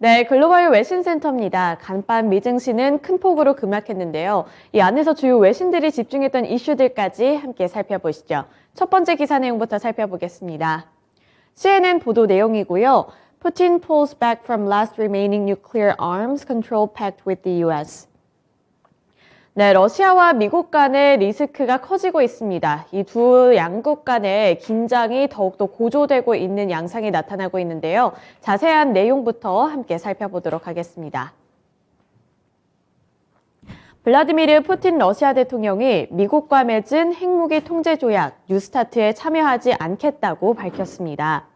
네, 글로벌 외신센터입니다. 간밤 미증시는 큰 폭으로 급락했는데요. 이 안에서 주요 외신들이 집중했던 이슈들까지 함께 살펴보시죠. 첫 번째 기사 내용부터 살펴보겠습니다. CNN 보도 내용이고요. Putin pulls back from last remaining nuclear arms control pact with the US. 네, 러시아와 미국 간의 리스크가 커지고 있습니다. 이 두 양국 간의 긴장이 더욱더 고조되고 있는 양상이 나타나고 있는데요. 자세한 내용부터 함께 살펴보도록 하겠습니다. 블라디미르 푸틴 러시아 대통령이 미국과 맺은 핵무기 통제 조약 뉴스타트에 참여하지 않겠다고 밝혔습니다.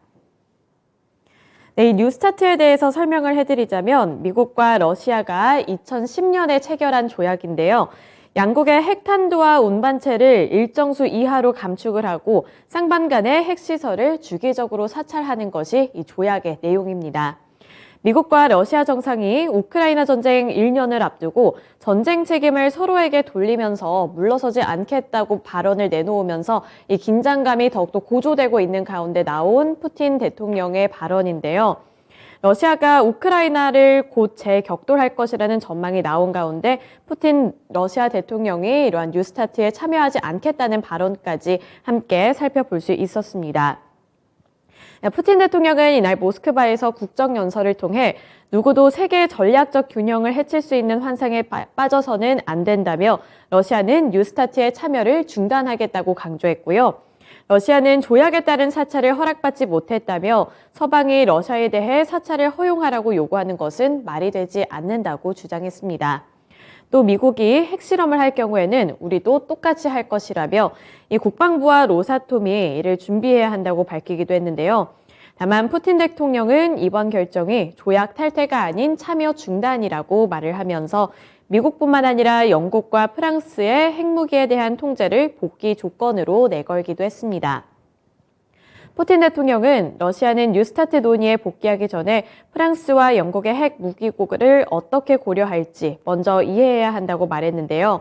네, 이 뉴스타트에 대해서 설명을 해드리자면 미국과 러시아가 2010년에 체결한 조약인데요. 양국의 핵탄두와 운반체를 일정 수 이하로 감축을 하고 쌍방 간의 핵시설을 주기적으로 사찰하는 것이 이 조약의 내용입니다. 미국과 러시아 정상이 우크라이나 전쟁 1년을 앞두고 전쟁 책임을 서로에게 돌리면서 물러서지 않겠다고 발언을 내놓으면서 이 긴장감이 더욱더 고조되고 있는 가운데 나온 푸틴 대통령의 발언인데요. 러시아가 우크라이나를 곧 재격돌할 것이라는 전망이 나온 가운데 푸틴 러시아 대통령이 이러한 뉴스타트에 참여하지 않겠다는 발언까지 함께 살펴볼 수 있었습니다. 푸틴 대통령은 이날 모스크바에서 국정연설을 통해 누구도 세계의 전략적 균형을 해칠 수 있는 환상에 빠져서는 안 된다며 러시아는 뉴스타트의 참여를 중단하겠다고 강조했고요. 러시아는 조약에 따른 사찰을 허락받지 못했다며 서방이 러시아에 대해 사찰을 허용하라고 요구하는 것은 말이 되지 않는다고 주장했습니다. 또 미국이 핵실험을 할 경우에는 우리도 똑같이 할 것이라며 이 국방부와 로사톰이 이를 준비해야 한다고 밝히기도 했는데요. 다만 푸틴 대통령은 이번 결정이 조약 탈퇴가 아닌 참여 중단이라고 말을 하면서 미국뿐만 아니라 영국과 프랑스의 핵무기에 대한 통제를 복귀 조건으로 내걸기도 했습니다. 푸틴 대통령은 러시아는 뉴스타트 논의에 복귀하기 전에 프랑스와 영국의 핵 무기고를 어떻게 고려할지 먼저 이해해야 한다고 말했는데요.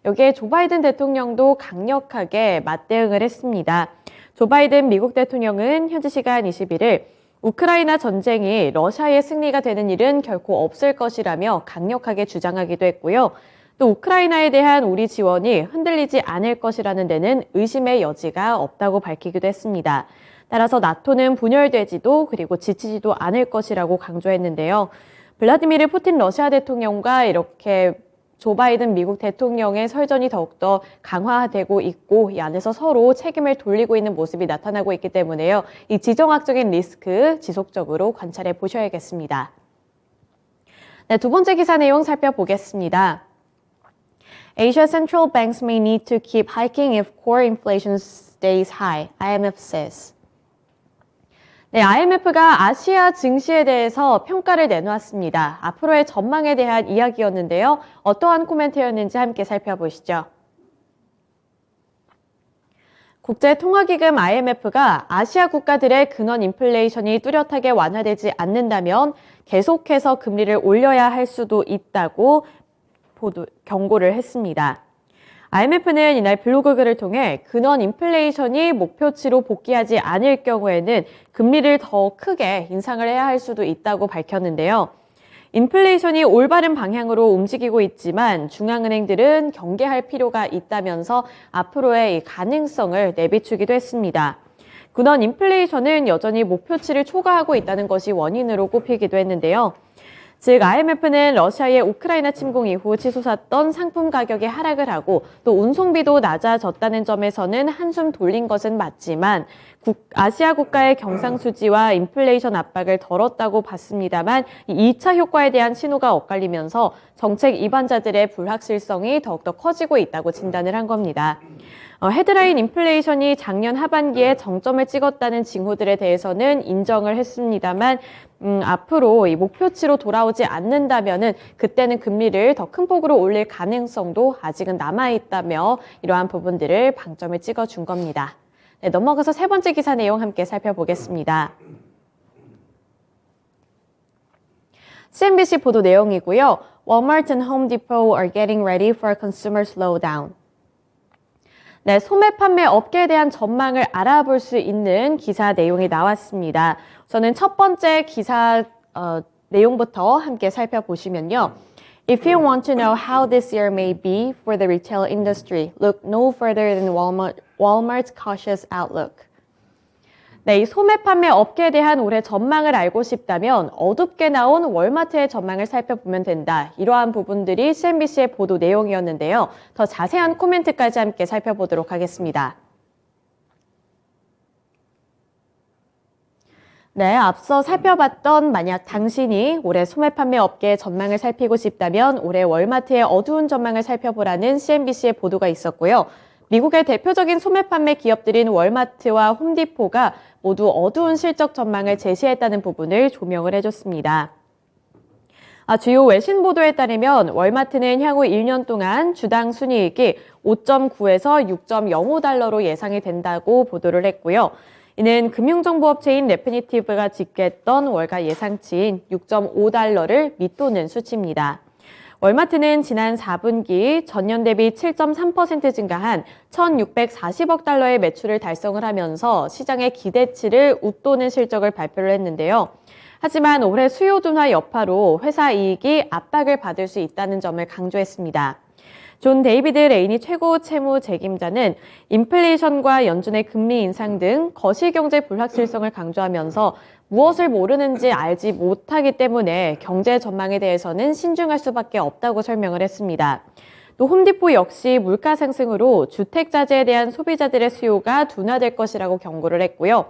여기에 조 바이든 대통령도 강력하게 맞대응을 했습니다. 조 바이든 미국 대통령은 현지 시간 21일 우크라이나 전쟁이 러시아의 승리가 되는 일은 결코 없을 것이라며 강력하게 주장하기도 했고요. 또 우크라이나에 대한 우리 지원이 흔들리지 않을 것이라는 데는 의심의 여지가 없다고 밝히기도 했습니다. 따라서 나토는 분열되지도 그리고 지치지도 않을 것이라고 강조했는데요. 블라디미르 푸틴 러시아 대통령과 이렇게 조 바이든 미국 대통령의 설전이 더욱더 강화되고 있고 이 안에서 서로 책임을 돌리고 있는 모습이 나타나고 있기 때문에요. 이 지정학적인 리스크 지속적으로 관찰해 보셔야겠습니다. 네, 두 번째 기사 내용 살펴보겠습니다. Asia central banks may need to keep hiking if core inflation stays high, IMF says. 네, IMF가 아시아 증시에 대해서 평가를 내놓았습니다. 앞으로의 전망에 대한 이야기였는데요. 어떠한 코멘트였는지 함께 살펴보시죠. 국제통화기금 IMF가 아시아 국가들의 근원 인플레이션이 뚜렷하게 완화되지 않는다면 계속해서 금리를 올려야 할 수도 있다고 경고를 했습니다. IMF는 이날 블로그 글을 통해 근원 인플레이션이 목표치로 복귀하지 않을 경우에는 금리를 더 크게 인상을 해야 할 수도 있다고 밝혔는데요. 인플레이션이 올바른 방향으로 움직이고 있지만 중앙은행들은 경계할 필요가 있다면서 앞으로의 이 가능성을 내비추기도 했습니다. 근원 인플레이션은 여전히 목표치를 초과하고 있다는 것이 원인으로 꼽히기도 했는데요. 즉 IMF는 러시아의 우크라이나 침공 이후 치솟았던 상품 가격이 하락을 하고 또 운송비도 낮아졌다는 점에서는 한숨 돌린 것은 맞지만 아시아 국가의 경상수지와 인플레이션 압박을 덜었다고 봤습니다만 2차 효과에 대한 신호가 엇갈리면서 정책 입안자들의 불확실성이 더욱더 커지고 있다고 진단을 한 겁니다. 헤드라인 인플레이션이 작년 하반기에 정점을 찍었다는 징후들에 대해서는 인정을 했습니다만 앞으로 이 목표치로 돌아오지 않는다면은 그때는 금리를 더 큰 폭으로 올릴 가능성도 아직은 남아있다며 이러한 부분들을 방점을 찍어준 겁니다. 네, 넘어가서 세 번째 기사 내용 함께 살펴보겠습니다. CNBC 보도 내용이고요. Walmart and Home Depot are getting ready for a consumer slowdown. 네, 소매 판매 업계에 대한 전망을 알아볼 수 있는 기사 내용이 나왔습니다. 저는 첫 번째 기사 내용부터 함께 살펴보시면요. If you want to know how this year may be for the retail industry, look no further than Walmart's cautious outlook. 네, 이 소매 판매 업계에 대한 올해 전망을 알고 싶다면 어둡게 나온 월마트의 전망을 살펴보면 된다. 이러한 부분들이 CNBC의 보도 내용이었는데요. 더 자세한 코멘트까지 함께 살펴보도록 하겠습니다. 네, 앞서 살펴봤던 만약 당신이 올해 소매 판매 업계의 전망을 살피고 싶다면 올해 월마트의 어두운 전망을 살펴보라는 CNBC의 보도가 있었고요. 미국의 대표적인 소매 판매 기업들인 월마트와 홈디포가 모두 어두운 실적 전망을 제시했다는 부분을 조명을 해줬습니다. 주요 외신 보도에 따르면 월마트는 향후 1년 동안 주당 순이익이 5.9에서 6.05달러로 예상이 된다고 보도를 했고요. 이는 금융정보업체인 레피니티브가 집계했던 월가 예상치인 6.5달러를 밑도는 수치입니다. 월마트는 지난 4분기 전년 대비 7.3% 증가한 1,640억 달러의 매출을 달성을 하면서 시장의 기대치를 웃도는 실적을 발표를 했는데요. 하지만 올해 수요 둔화 여파로 회사 이익이 압박을 받을 수 있다는 점을 강조했습니다. 존 데이비드 레이니 최고 채무 책임자는 인플레이션과 연준의 금리 인상 등 거시경제 불확실성을 강조하면서 무엇을 모르는지 알지 못하기 때문에 경제 전망에 대해서는 신중할 수밖에 없다고 설명을 했습니다. 또 홈디포 역시 물가 상승으로 주택자재에 대한 소비자들의 수요가 둔화될 것이라고 경고를 했고요.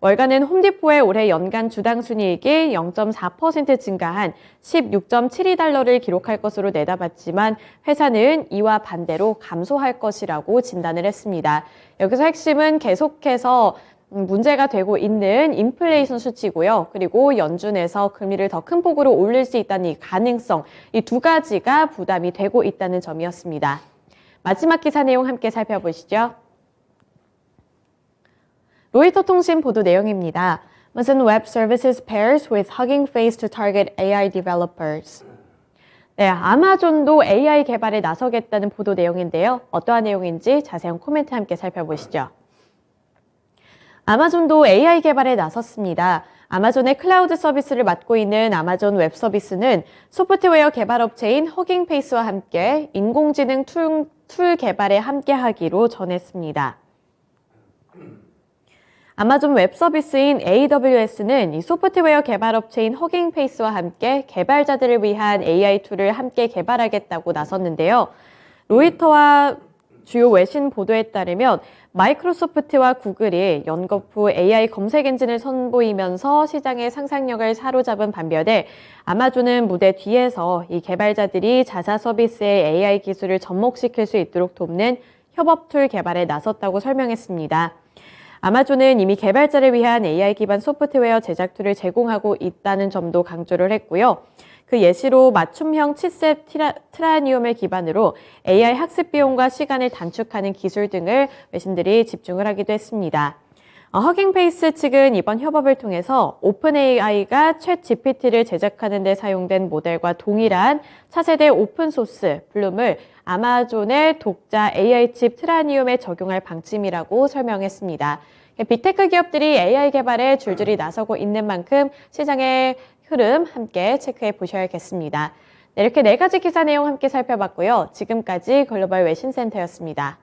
월가는 홈디포의 올해 연간 주당 순이익이 0.4% 증가한 16.72달러를 기록할 것으로 내다봤지만 회사는 이와 반대로 감소할 것이라고 진단을 했습니다. 여기서 핵심은 계속해서 문제가 되고 있는 인플레이션 수치고요. 그리고 연준에서 금리를 더 큰 폭으로 올릴 수 있다는 이 가능성, 이 두 가지가 부담이 되고 있다는 점이었습니다. 마지막 기사 내용 함께 살펴보시죠. 로이터 통신 보도 내용입니다. Amazon Web Services pairs with Hugging Face to target AI developers. 네, 아마존도 AI 개발에 나서겠다는 보도 내용인데요. 어떠한 내용인지 자세한 코멘트 함께 살펴보시죠. 아마존도 AI 개발에 나섰습니다. 아마존의 클라우드 서비스를 맡고 있는 아마존 웹 서비스는 소프트웨어 개발 업체인 허깅페이스와 함께 인공지능 툴 개발에 함께하기로 전했습니다. 아마존 웹 서비스인 AWS는 이 소프트웨어 개발 업체인 허깅페이스와 함께 개발자들을 위한 AI 툴을 함께 개발하겠다고 나섰는데요. 로이터와 주요 외신 보도에 따르면 마이크로소프트와 구글이 연거푸 AI 검색 엔진을 선보이면서 시장의 상상력을 사로잡은 반면에 아마존은 무대 뒤에서 이 개발자들이 자사 서비스의 AI 기술을 접목시킬 수 있도록 돕는 협업 툴 개발에 나섰다고 설명했습니다. 아마존은 이미 개발자를 위한 AI 기반 소프트웨어 제작 툴을 제공하고 있다는 점도 강조를 했고요. 그 예시로 맞춤형 칩셋 트라니움을 기반으로 AI 학습 비용과 시간을 단축하는 기술 등을 외신들이 집중을 하기도 했습니다. 허깅페이스 측은 이번 협업을 통해서 오픈AI가 챗 GPT를 제작하는 데 사용된 모델과 동일한 차세대 오픈소스 블룸을 아마존의 독자 AI 칩 트라니움에 적용할 방침이라고 설명했습니다. 빅테크 기업들이 AI 개발에 줄줄이 나서고 있는 만큼 시장의 흐름 함께 체크해 보셔야겠습니다. 네, 이렇게 4가지 기사 내용 함께 살펴봤고요. 지금까지 글로벌 외신센터였습니다.